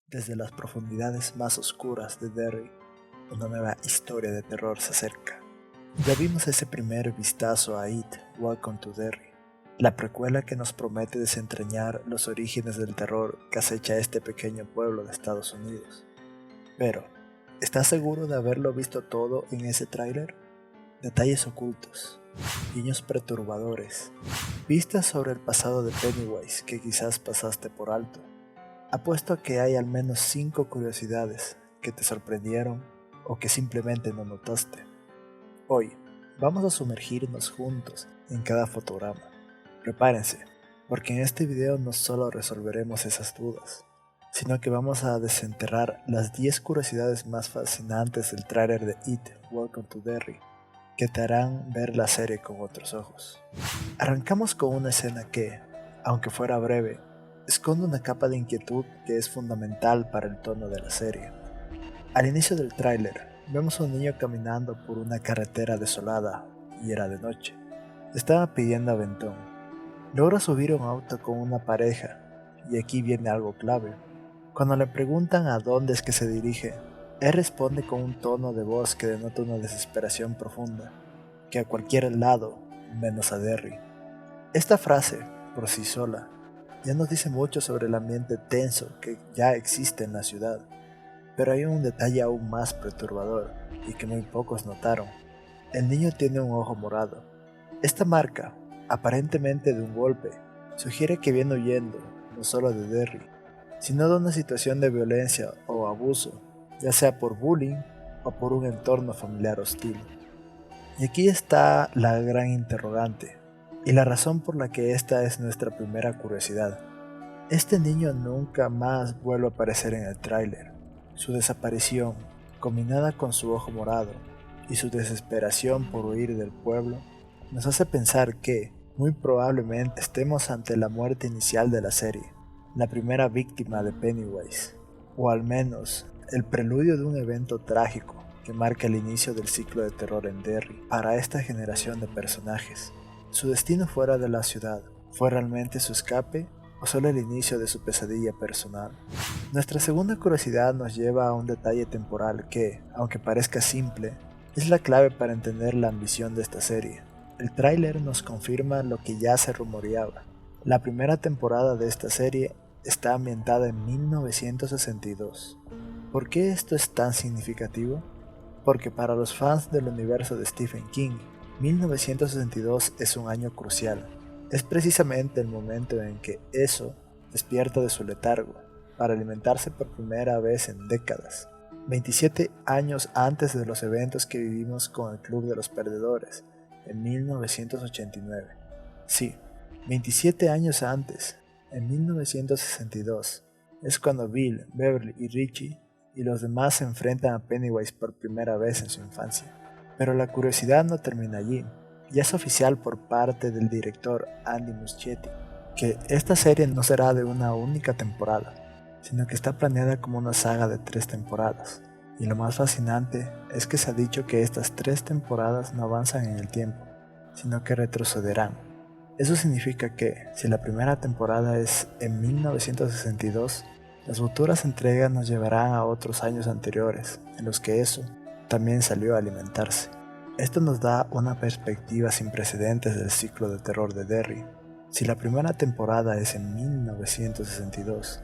Desde las profundidades más oscuras de Derry, una nueva historia de terror se acerca. Ya vimos ese primer vistazo a It, Welcome to Derry, la precuela que nos promete desentrañar los orígenes del terror que acecha este pequeño pueblo de Estados Unidos. Pero, ¿estás seguro de haberlo visto todo en ese tráiler? Detalles ocultos, guiños perturbadores, pistas sobre el pasado de Pennywise que quizás pasaste por alto. Apuesto a que hay al menos 5 curiosidades que te sorprendieron o que simplemente no notaste. Hoy vamos a sumergirnos juntos en cada fotograma. Prepárense, porque en este video no solo resolveremos esas dudas, sino que vamos a desenterrar las 10 curiosidades más fascinantes del tráiler de It, Welcome to Derry, que te harán ver la serie con otros ojos. Arrancamos con una escena que, aunque fuera breve, esconde una capa de inquietud que es fundamental para el tono de la serie. Al inicio del tráiler, vemos a un niño caminando por una carretera desolada y era de noche. Estaba pidiendo aventón. Logra subir a un auto con una pareja y aquí viene algo clave. Cuando le preguntan a dónde es que se dirige, él responde con un tono de voz que denota una desesperación profunda, que a cualquier lado, menos a Derry. Esta frase, por sí sola, ya nos dice mucho sobre el ambiente tenso que ya existe en la ciudad, pero hay un detalle aún más perturbador y que muy pocos notaron. El niño tiene un ojo morado. Esta marca, aparentemente de un golpe, sugiere que viene huyendo no solo de Derry, sino de una situación de violencia o abuso, ya sea por bullying o por un entorno familiar hostil. Y aquí está la gran interrogante, y la razón por la que esta es nuestra primera curiosidad. Este niño nunca más vuelve a aparecer en el tráiler. Su desaparición, combinada con su ojo morado y su desesperación por huir del pueblo, nos hace pensar que, muy probablemente, estemos ante la muerte inicial de la serie, la primera víctima de Pennywise, o al menos el preludio de un evento trágico que marca el inicio del ciclo de terror en Derry para esta generación de personajes. ¿Su destino fuera de la ciudad fue realmente su escape o solo el inicio de su pesadilla personal? Nuestra segunda curiosidad nos lleva a un detalle temporal que, aunque parezca simple, es la clave para entender la ambición de esta serie. El tráiler nos confirma lo que ya se rumoreaba. La primera temporada de esta serie está ambientada en 1962. ¿Por qué esto es tan significativo? Porque para los fans del universo de Stephen King, 1962 es un año crucial. Es precisamente el momento en que eso despierta de su letargo para alimentarse por primera vez en décadas. 27 años antes de los eventos que vivimos con el Club de los Perdedores en 1989. Sí, 27 años antes, en 1962, es cuando Bill, Beverly y Richie y los demás se enfrentan a Pennywise por primera vez en su infancia. Pero la curiosidad no termina allí. Ya es oficial por parte del director Andy Muschietti que esta serie no será de una única temporada, sino que está planeada como una saga de 3 temporadas. Y lo más fascinante es que se ha dicho que estas 3 temporadas no avanzan en el tiempo, sino que retrocederán. Eso significa que, si la primera temporada es en 1962, las futuras entregas nos llevarán a otros años anteriores, en los que eso también salió a alimentarse. Esto nos da una perspectiva sin precedentes del ciclo de terror de Derry. Si la primera temporada es en 1962,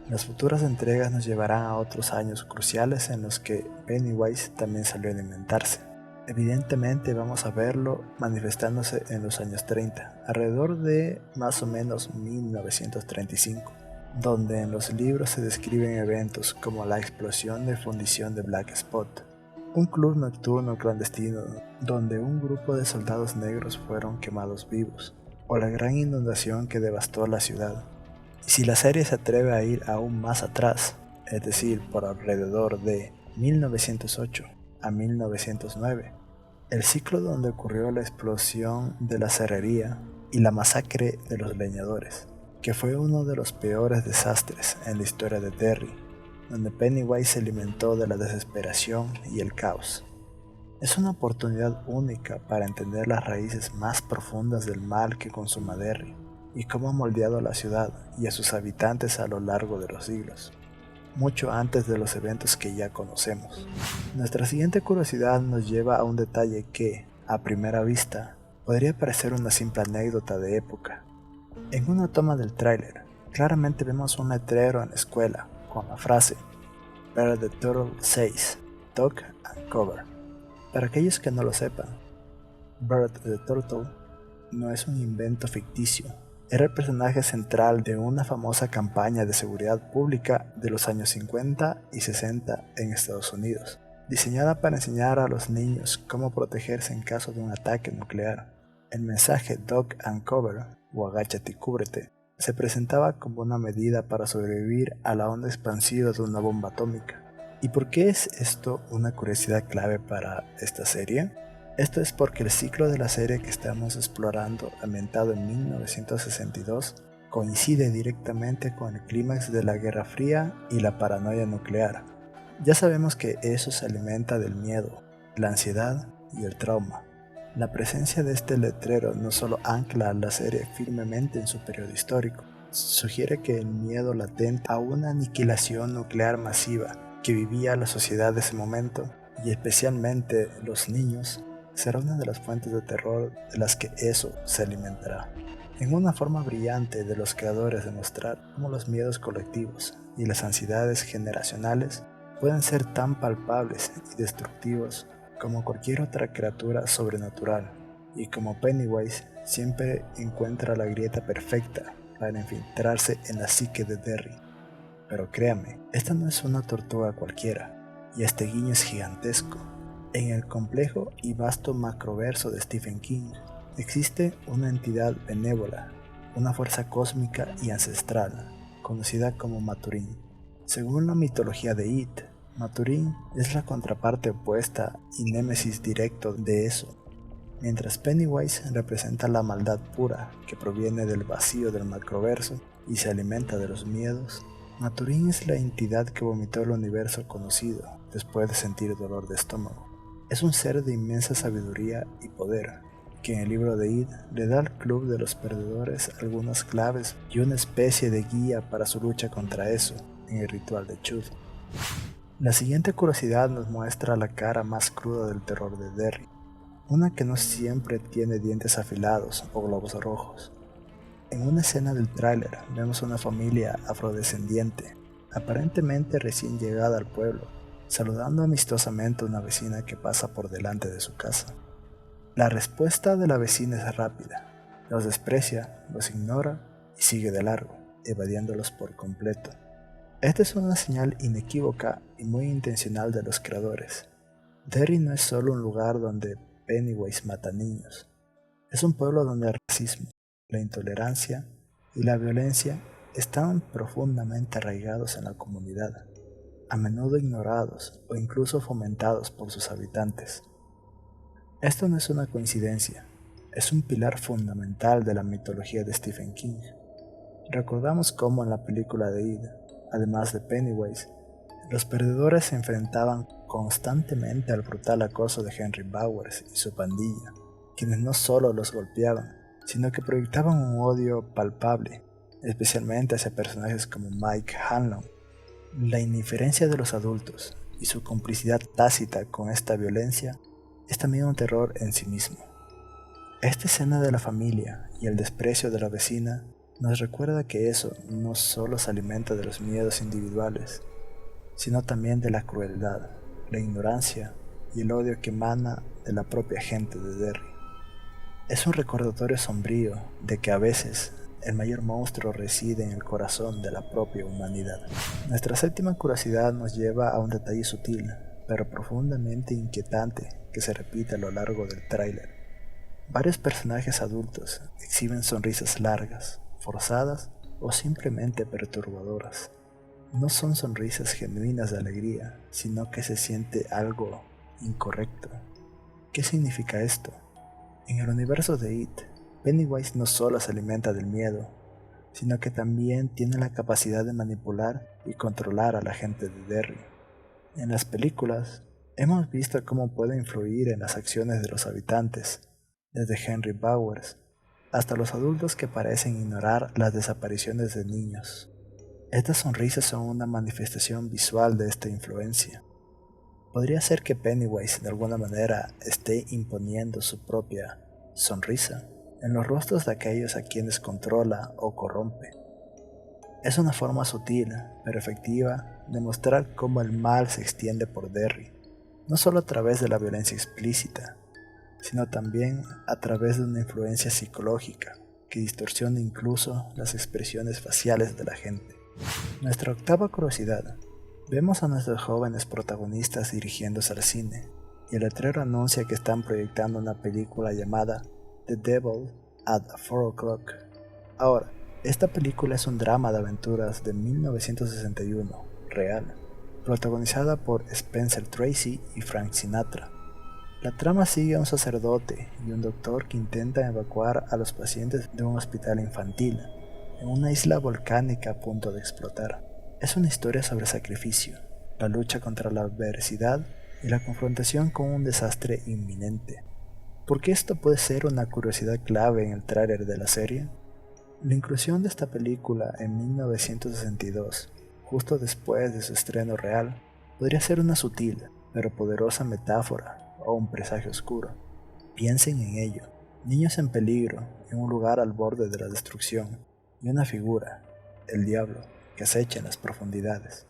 las futuras entregas nos llevarán a otros años cruciales en los que Pennywise también salió a alimentarse. Evidentemente vamos a verlo manifestándose en los años 30, alrededor de más o menos 1935, donde en los libros se describen eventos como la explosión de fundición de Black Spot, un club nocturno clandestino donde un grupo de soldados negros fueron quemados vivos, o la gran inundación que devastó la ciudad. Y si la serie se atreve a ir aún más atrás, es decir, por alrededor de 1908 a 1909, el ciclo donde ocurrió la explosión de la cerrería y la masacre de los leñadores, que fue uno de los peores desastres en la historia de Derry, donde Pennywise se alimentó de la desesperación y el caos. Es una oportunidad única para entender las raíces más profundas del mal que consuma Derry y cómo ha moldeado a la ciudad y a sus habitantes a lo largo de los siglos. mucho antes de los eventos que ya conocemos. Nuestra siguiente curiosidad nos lleva a un detalle que, a primera vista, podría parecer una simple anécdota de época. En una toma del tráiler, claramente vemos un letrero en la escuela con la frase "Where the Turtle Says, Duck and Cover". Para aquellos que no lo sepan, Bert the Turtle no es un invento ficticio. Era el personaje central de una famosa campaña de seguridad pública de los años 50 y 60 en Estados Unidos, diseñada para enseñar a los niños cómo protegerse en caso de un ataque nuclear. El mensaje Duck and Cover, o agáchate y cúbrete, se presentaba como una medida para sobrevivir a la onda expansiva de una bomba atómica. ¿Y por qué es esto una curiosidad clave para esta serie? Esto es porque el ciclo de la serie que estamos explorando, ambientado en 1962, coincide directamente con el clímax de la Guerra Fría y la paranoia nuclear. Ya sabemos que eso se alimenta del miedo, la ansiedad y el trauma. La presencia de este letrero no solo ancla a la serie firmemente en su periodo histórico, sugiere que el miedo latente a una aniquilación nuclear masiva que vivía la sociedad de ese momento, y especialmente los niños, será una de las fuentes de terror de las que eso se alimentará. En una forma brillante de los creadores de mostrar cómo los miedos colectivos y las ansiedades generacionales pueden ser tan palpables y destructivos como cualquier otra criatura sobrenatural, y como Pennywise siempre encuentra la grieta perfecta para infiltrarse en la psique de Derry. Pero créame, esta no es una tortuga cualquiera, y este guiño es gigantesco. En el complejo y vasto macroverso de Stephen King existe una entidad benévola, una fuerza cósmica y ancestral, conocida como Maturin. Según la mitología de It, Maturin es la contraparte opuesta y némesis directo de eso, mientras Pennywise representa la maldad pura que proviene del vacío del macroverso y se alimenta de los miedos. Maturin es la entidad que vomitó el universo conocido después de sentir dolor de estómago. Es un ser de inmensa sabiduría y poder, que en el libro de Id le da al club de los perdedores algunas claves y una especie de guía para su lucha contra eso en el ritual de Chud. La siguiente curiosidad nos muestra la cara más cruda del terror de Derry, una que no siempre tiene dientes afilados o globos rojos. En una escena del tráiler vemos una familia afrodescendiente, aparentemente recién llegada al pueblo, saludando amistosamente a una vecina que pasa por delante de su casa. La respuesta de la vecina es rápida: los desprecia, los ignora y sigue de largo, evadiéndolos por completo. Esta es una señal inequívoca y muy intencional de los creadores. Derry no es solo un lugar donde Pennywise mata niños, es un pueblo donde el racismo, la intolerancia y la violencia están profundamente arraigados en la comunidad, a menudo ignorados o incluso fomentados por sus habitantes. Esto no es una coincidencia, es un pilar fundamental de la mitología de Stephen King. Recordamos cómo en la película de It, además de Pennywise, los perdedores se enfrentaban constantemente al brutal acoso de Henry Bowers y su pandilla, quienes no solo los golpeaban, sino que proyectaban un odio palpable, especialmente hacia personajes como Mike Hanlon. La indiferencia de los adultos y su complicidad tácita con esta violencia es también un terror en sí mismo. Esta escena de la familia y el desprecio de la vecina nos recuerda que eso no solo se alimenta de los miedos individuales, sino también de la crueldad, la ignorancia y el odio que emana de la propia gente de Derry. Es un recordatorio sombrío de que a veces el mayor monstruo reside en el corazón de la propia humanidad. Nuestra séptima curiosidad nos lleva a un detalle sutil, pero profundamente inquietante que se repite a lo largo del tráiler. Varios personajes adultos exhiben sonrisas largas, forzadas o simplemente perturbadoras. No son sonrisas genuinas de alegría, sino que se siente algo incorrecto. ¿Qué significa esto? En el universo de It, Pennywise no solo se alimenta del miedo, sino que también tiene la capacidad de manipular y controlar a la gente de Derry. En las películas, hemos visto cómo puede influir en las acciones de los habitantes, desde Henry Bowers hasta los adultos que parecen ignorar las desapariciones de niños. Estas sonrisas son una manifestación visual de esta influencia. ¿Podría ser que Pennywise de alguna manera esté imponiendo su propia sonrisa en los rostros de aquellos a quienes controla o corrompe? Es una forma sutil, pero efectiva, de mostrar cómo el mal se extiende por Derry, no solo a través de la violencia explícita, sino también a través de una influencia psicológica que distorsiona incluso las expresiones faciales de la gente. Nuestra octava curiosidad. Vemos a nuestros jóvenes protagonistas dirigiéndose al cine, y el letrero anuncia que están proyectando una película llamada The Devil at 4 O'Clock. Ahora, esta película es un drama de aventuras de 1961, real, protagonizada por Spencer Tracy y Frank Sinatra. La trama sigue a un sacerdote y un doctor que intentan evacuar a los pacientes de un hospital infantil en una isla volcánica a punto de explotar. Es una historia sobre sacrificio, la lucha contra la adversidad y la confrontación con un desastre inminente. ¿Por qué esto puede ser una curiosidad clave en el tráiler de la serie? La inclusión de esta película en 1962, justo después de su estreno real, podría ser una sutil pero poderosa metáfora o un presagio oscuro. Piensen en ello: niños en peligro en un lugar al borde de la destrucción y una figura, el diablo, que acecha en las profundidades.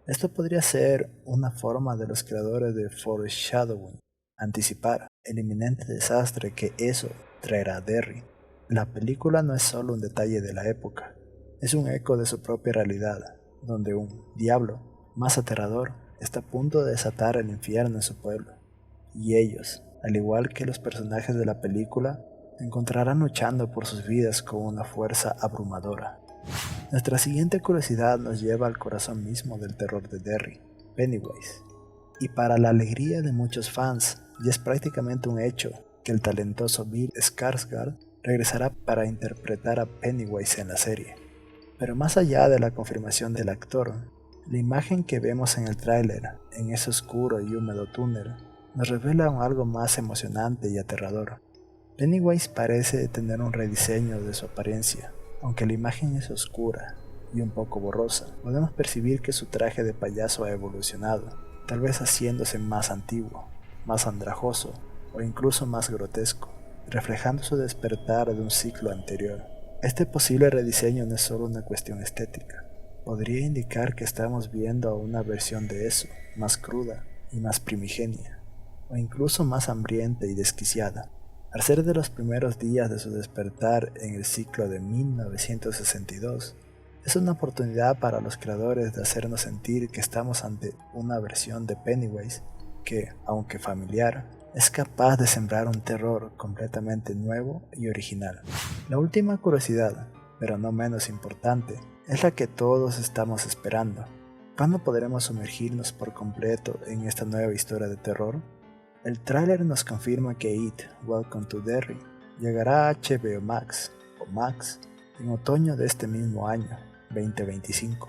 Esto podría ser una forma de los creadores de foreshadowing, anticipar el inminente desastre que eso traerá a Derry. La película no es solo un detalle de la época, es un eco de su propia realidad, donde un diablo, más aterrador, está a punto de desatar el infierno en su pueblo. Y ellos, al igual que los personajes de la película, se encontrarán luchando por sus vidas con una fuerza abrumadora. Nuestra siguiente curiosidad nos lleva al corazón mismo del terror de Derry, Pennywise. Y para la alegría de muchos fans, ya es prácticamente un hecho que el talentoso Bill Skarsgård regresará para interpretar a Pennywise en la serie. Pero más allá de la confirmación del actor, la imagen que vemos en el tráiler, en ese oscuro y húmedo túnel, nos revela algo más emocionante y aterrador. Pennywise parece tener un rediseño de su apariencia. Aunque la imagen es oscura y un poco borrosa, podemos percibir que su traje de payaso ha evolucionado, tal vez haciéndose más antiguo, más andrajoso o incluso más grotesco, reflejando su despertar de un ciclo anterior. Este posible rediseño no es solo una cuestión estética. Podría indicar que estamos viendo una versión de eso, más cruda y más primigenia, o incluso más hambrienta y desquiciada. Al ser de los primeros días de su despertar en el ciclo de 1962, es una oportunidad para los creadores de hacernos sentir que estamos ante una versión de Pennywise que, aunque familiar, es capaz de sembrar un terror completamente nuevo y original. La última curiosidad, pero no menos importante, es la que todos estamos esperando. ¿Cuándo podremos sumergirnos por completo en esta nueva historia de terror? El tráiler nos confirma que It, Welcome to Derry llegará a HBO Max o Max en otoño de este mismo año, 2025.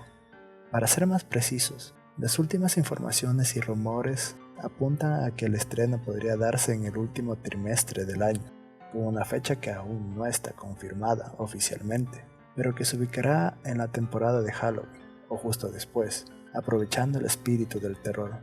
Para ser más precisos, las últimas informaciones y rumores apuntan a que el estreno podría darse en el último trimestre del año, con una fecha que aún no está confirmada oficialmente, pero que se ubicará en la temporada de Halloween o justo después, aprovechando el espíritu del terror.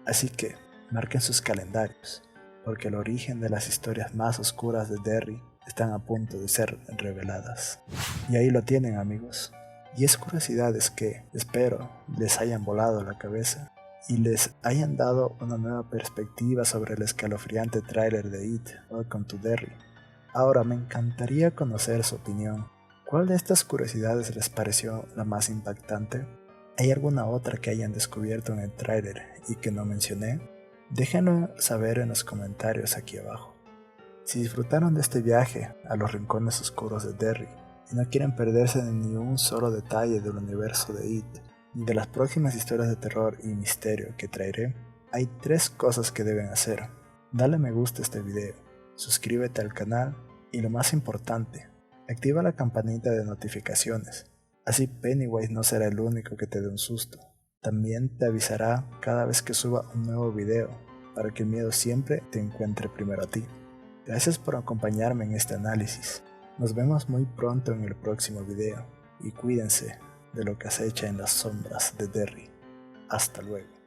Así que marquen sus calendarios, porque el origen de las historias más oscuras de Derry están a punto de ser reveladas. Y ahí lo tienen, amigos. 10 curiosidades que, espero, les hayan volado la cabeza y les hayan dado una nueva perspectiva sobre el escalofriante tráiler de It, Welcome to Derry. Ahora me encantaría conocer su opinión. ¿Cuál de estas curiosidades les pareció la más impactante? ¿Hay alguna otra que hayan descubierto en el tráiler y que no mencioné? Déjenlo saber en los comentarios aquí abajo. Si disfrutaron de este viaje a los rincones oscuros de Derry y no quieren perderse de ni un solo detalle del universo de It, ni de las próximas historias de terror y misterio que traeré, hay 3 cosas que deben hacer. Dale me gusta a este video, suscríbete al canal y lo más importante, activa la campanita de notificaciones. Así Pennywise no será el único que te dé un susto. También te avisará cada vez que suba un nuevo video, para que el miedo siempre te encuentre primero a ti. Gracias por acompañarme en este análisis. Nos vemos muy pronto en el próximo video, y cuídense. de lo que acecha en las sombras de Derry. Hasta luego.